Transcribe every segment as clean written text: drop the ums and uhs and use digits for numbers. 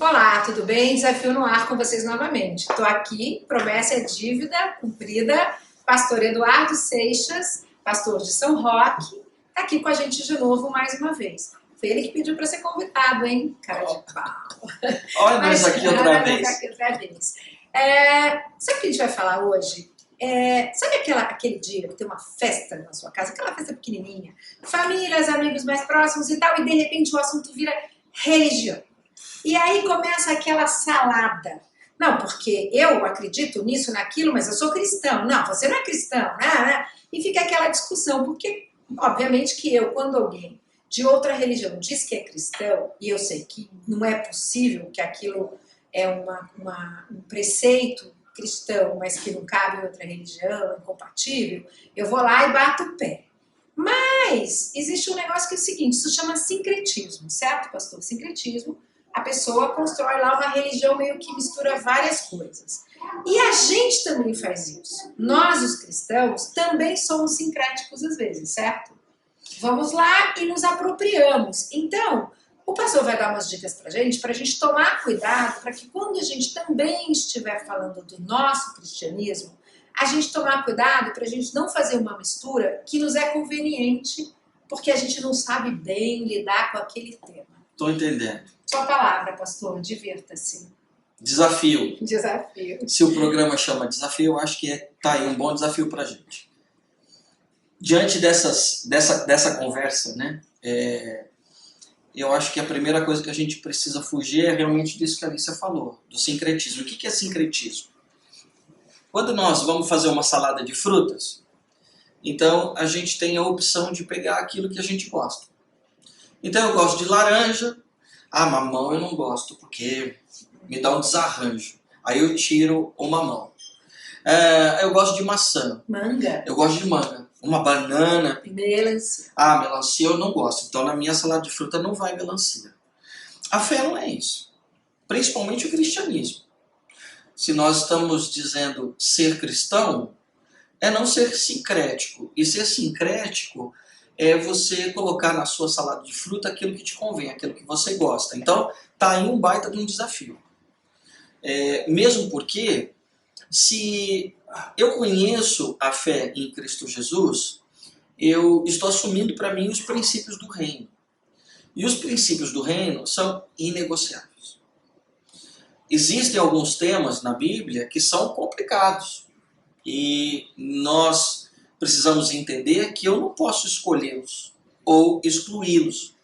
Olá, tudo bem? Desafio no ar com vocês novamente. Estou aqui, promessa é dívida cumprida. Pastor Eduardo Seixas, pastor de São Roque, está aqui com a gente de novo mais uma vez. Foi ele que pediu para ser convidado, hein? Cara de pau. Olha nós aqui outra vez. Sabe o que a gente vai falar hoje? Sabe aquele dia que tem uma festa na sua casa, aquela festa pequenininha, famílias, amigos mais próximos e tal, e de repente o assunto vira religião. E aí começa aquela salada. Não, porque eu acredito nisso, naquilo, mas eu sou cristão. Não, você não é cristão, né? E fica aquela discussão, porque obviamente que quando alguém de outra religião diz que é cristão, e eu sei que não é possível, que aquilo é um preceito cristão, mas que não cabe em outra religião, é incompatível, eu vou lá e bato o pé. Mas existe um negócio que é o seguinte, isso chama sincretismo, certo, pastor? Sincretismo, a pessoa constrói lá uma religião meio que mistura várias coisas. E a gente também faz isso. Nós, os cristãos, também somos sincréticos às vezes, certo? Vamos lá e nos apropriamos. Então, o pastor vai dar umas dicas pra gente tomar cuidado, para que quando a gente também estiver falando do nosso cristianismo, a gente tomar cuidado para a gente não fazer uma mistura que nos é conveniente, porque a gente não sabe bem lidar com aquele tema. Estou entendendo. Sua palavra, pastor, divirta-se. Desafio. Desafio. Se o programa chama desafio, eu acho que tá aí um bom desafio pra gente. Diante dessa conversa, né, eu acho que a primeira coisa que a gente precisa fugir é realmente disso que a Alicia falou, do sincretismo. O que é sincretismo? Quando nós vamos fazer uma salada de frutas, então a gente tem a opção de pegar aquilo que a gente gosta. Então eu gosto de laranja, mamão eu não gosto, porque me dá um desarranjo. Aí eu tiro o mamão. Eu gosto de maçã. Manga. Eu gosto de manga. Uma banana. Melancia. Melancia eu não gosto. Então na minha salada de fruta não vai melancia. A fé não é isso. Principalmente o cristianismo. Se nós estamos dizendo ser cristão, é não ser sincrético. E ser sincrético é você colocar na sua salada de fruta aquilo que te convém, aquilo que você gosta. Então, tá aí um baita de um desafio. Mesmo porque, se eu conheço a fé em Cristo Jesus, eu estou assumindo para mim os princípios do reino. E os princípios do reino são inegociáveis. Existem alguns temas na Bíblia que são complicados. E nós precisamos entender que eu não posso escolhê-los ou excluí-los.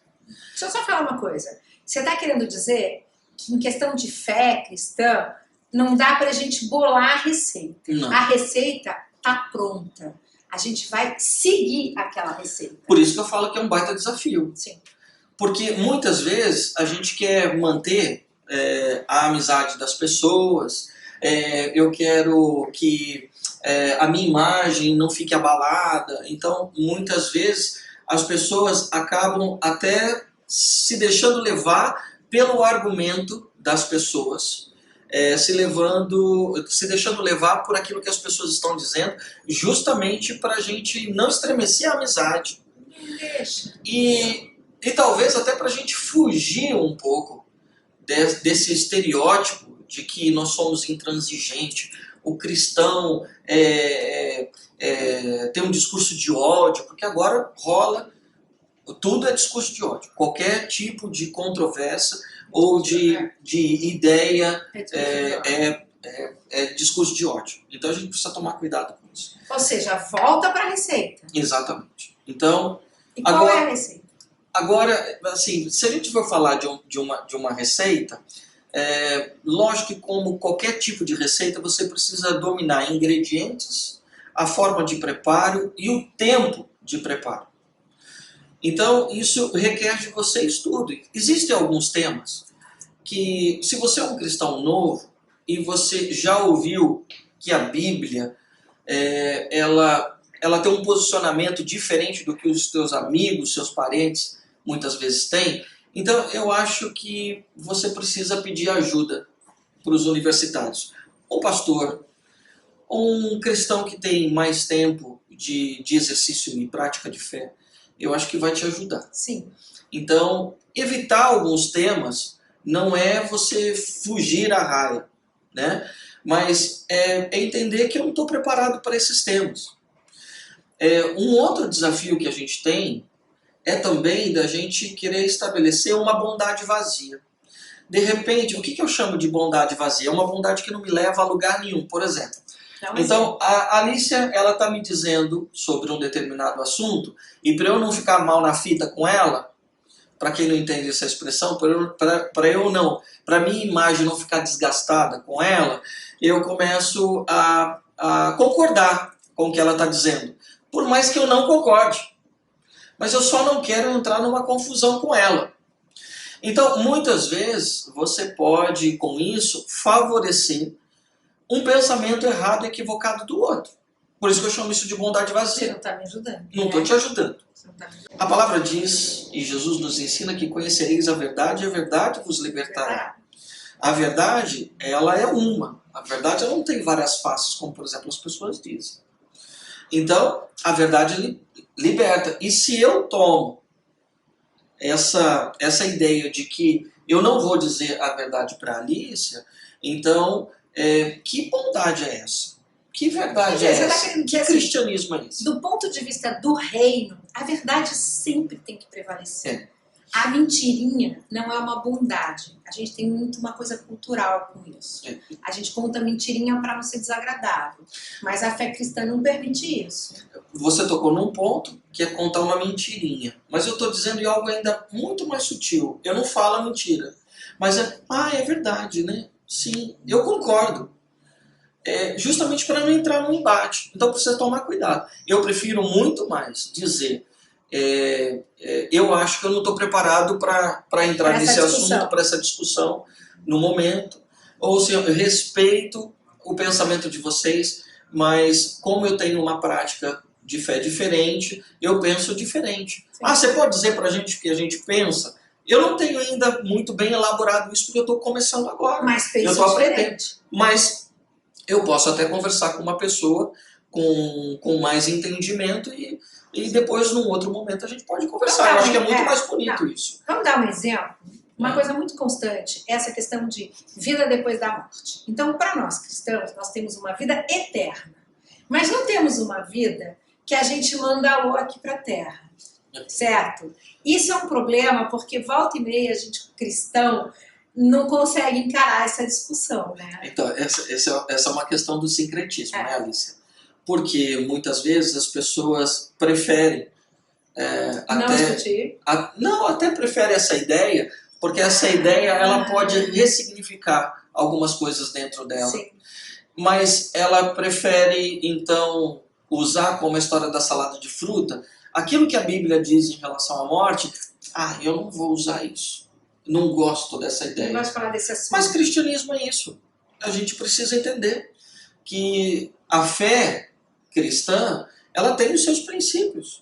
Deixa eu só falar uma coisa. Você está querendo dizer que em questão de fé cristã, não dá para a gente bolar a receita. Não. A receita está pronta. A gente vai seguir aquela receita. Por isso que eu falo que é um baita desafio. Sim. Porque muitas vezes a gente quer manter a amizade das pessoas, eu quero que a minha imagem não fique abalada. Então, muitas vezes, as pessoas acabam até se deixando levar pelo argumento das pessoas, se deixando levar por aquilo que as pessoas estão dizendo, justamente para a gente não estremecer a amizade. E talvez até para a gente fugir um pouco desse estereótipo de que nós somos intransigentes. O cristão tem um discurso de ódio, porque agora rola, tudo é discurso de ódio. Qualquer tipo de controvérsia ou de ideia é discurso de ódio. Então a gente precisa tomar cuidado com isso. Ou seja, volta para a receita. Exatamente. Então, e qual é a receita? Agora, assim, se a gente for falar de uma receita, lógico que como qualquer tipo de receita, você precisa dominar ingredientes, a forma de preparo e o tempo de preparo. Então, isso requer de você estudo. Existem alguns temas que, se você é um cristão novo e você já ouviu que a Bíblia, ela tem um posicionamento diferente do que os teus amigos, seus parentes, muitas vezes têm, então eu acho que você precisa pedir ajuda para os universitários. Um pastor, um cristão que tem mais tempo de exercício e prática de fé, eu acho que vai te ajudar. Sim. Então, evitar alguns temas não é você fugir à raia, né? Mas é entender que eu não estou preparado para esses temas. Um outro desafio que a gente tem é também da gente querer estabelecer uma bondade vazia. De repente, o que eu chamo de bondade vazia? É uma bondade que não me leva a lugar nenhum, por exemplo. Então, a Alicia, ela está me dizendo sobre um determinado assunto, e para eu não ficar mal na fita com ela, para quem não entende essa expressão, para minha imagem não ficar desgastada com ela, eu começo a concordar com o que ela está dizendo. Por mais que eu não concorde. Mas eu só não quero entrar numa confusão com ela. Então, muitas vezes, você pode, com isso, favorecer um pensamento errado e equivocado do outro. Por isso que eu chamo isso de bondade vazia. Você não está me ajudando. Não estou te ajudando. Você não tá me ajudando. A palavra diz, e Jesus nos ensina, que conhecereis a verdade e a verdade vos libertará. A verdade, ela é uma. A verdade, ela não tem várias faces, como, por exemplo, as pessoas dizem. Então, a verdade liberta. E se eu tomo essa ideia de que eu não vou dizer a verdade para a Alicia, então, que bondade é essa? Que verdade é essa? Que cristianismo é esse? Do ponto de vista do reino, a verdade sempre tem que prevalecer. A mentirinha não é uma bondade. A gente tem muito uma coisa cultural com isso. A gente conta mentirinha para não ser desagradável. Mas a fé cristã não permite isso. Você tocou num ponto que é contar uma mentirinha. Mas eu estou dizendo algo ainda muito mais sutil. Eu não falo a mentira. Mas é verdade, né? Sim, eu concordo. Justamente para não entrar num embate. Então precisa tomar cuidado. Eu prefiro muito mais dizer... eu acho que eu não estou preparado para entrar nesse assunto, para essa discussão no momento. Ou seja, eu respeito o pensamento de vocês, mas como eu tenho uma prática de fé diferente, eu penso diferente. Sim. Você pode dizer para a gente o que a gente pensa? Eu não tenho ainda muito bem elaborado isso, porque eu estou começando agora. Mas penso eu estou aprendendo. Mas eu posso até conversar com uma pessoa com mais entendimento e depois, num outro momento, a gente pode conversar. Eu acho que é muito mais bonito isso. Vamos dar um exemplo? Uma coisa muito constante é essa questão de vida depois da morte. Então, para nós cristãos, nós temos uma vida eterna. Mas não temos uma vida que a gente manda alô aqui para a Terra. Certo? Isso é um problema porque volta e meia a gente, cristão, não consegue encarar essa discussão, né? Então, essa é uma questão do sincretismo, né, Alicia? Porque muitas vezes as pessoas preferem até preferem essa ideia, porque essa ideia ela pode ressignificar algumas coisas dentro dela. Sim. Mas ela prefere, então, usar como a história da salada de fruta, aquilo que a Bíblia diz em relação à morte, eu não vou usar isso. Não gosto dessa ideia. Não gosto de falar desse assunto. Mas cristianismo é isso. A gente precisa entender que a fé cristã, ela tem os seus princípios.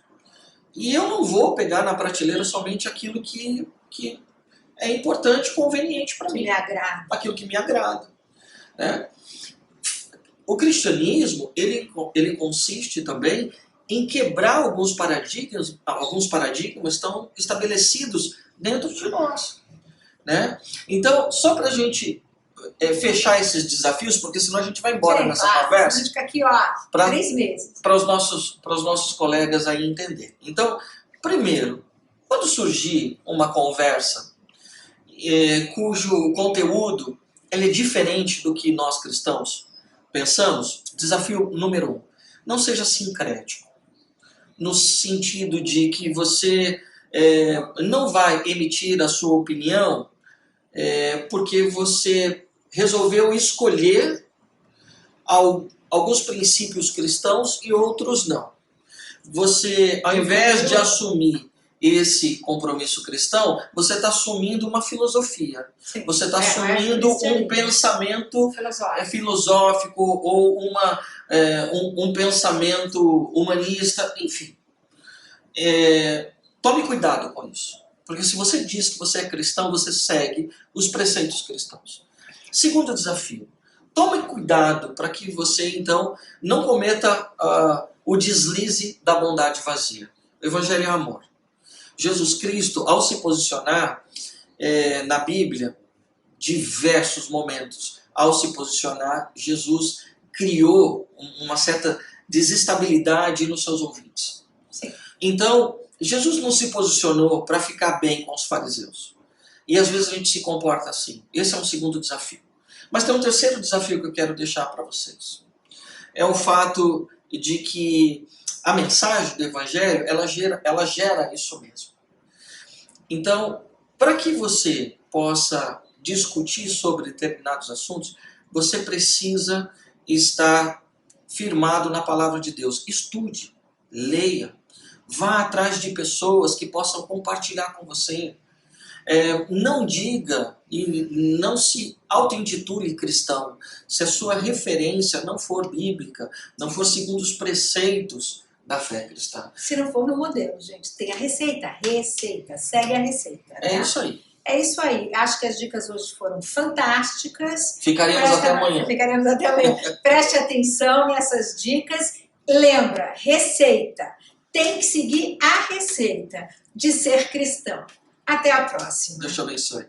E eu não vou pegar na prateleira somente aquilo que é importante, conveniente para mim. Me agrada. Aquilo que me agrada. Né? O cristianismo, ele consiste também em quebrar alguns paradigmas estão estabelecidos dentro de nós. Né? Então, só para a gente fechar esses desafios, porque senão a gente vai embora nessa conversa. A gente fica aqui, 3 meses. Para os nossos colegas aí entender. Então, primeiro, quando surgir uma conversa cujo conteúdo ele é diferente do que nós cristãos pensamos, desafio número 1, não seja sincrético. No sentido de que você não vai emitir a sua opinião porque você resolveu escolher alguns princípios cristãos e outros não. Você, ao invés de assumir esse compromisso cristão, você está assumindo uma filosofia. Sim. Você está assumindo um pensamento filosófico ou um pensamento humanista, enfim. Tome cuidado com isso. Porque se você diz que você é cristão, você segue os preceitos cristãos. Segundo desafio, tome cuidado para que você, então, não cometa o deslize da bondade vazia. O Evangelho é amor. Jesus Cristo, ao se posicionar na Bíblia, diversos momentos, ao se posicionar, Jesus criou uma certa desestabilidade nos seus ouvintes. Sim. Então, Jesus não se posicionou para ficar bem com os fariseus. E às vezes a gente se comporta assim. Esse é um segundo desafio. Mas tem um terceiro desafio que eu quero deixar para vocês. É o fato de que a mensagem do Evangelho, ela gera isso mesmo. Então, para que você possa discutir sobre determinados assuntos, você precisa estar firmado na palavra de Deus. Estude, leia, vá atrás de pessoas que possam compartilhar com você. Não diga e não se auto-intitule cristão se a sua referência não for bíblica, não for segundo os preceitos da fé cristã. Se não for no modelo, gente, tem a receita, segue a receita. Né? É isso aí. É isso aí. Acho que as dicas hoje foram fantásticas. Ficaremos até amanhã. Ficaremos até amanhã. Preste atenção nessas dicas. Lembra, receita. Tem que seguir a receita de ser cristão. Até a próxima. Deus te abençoe.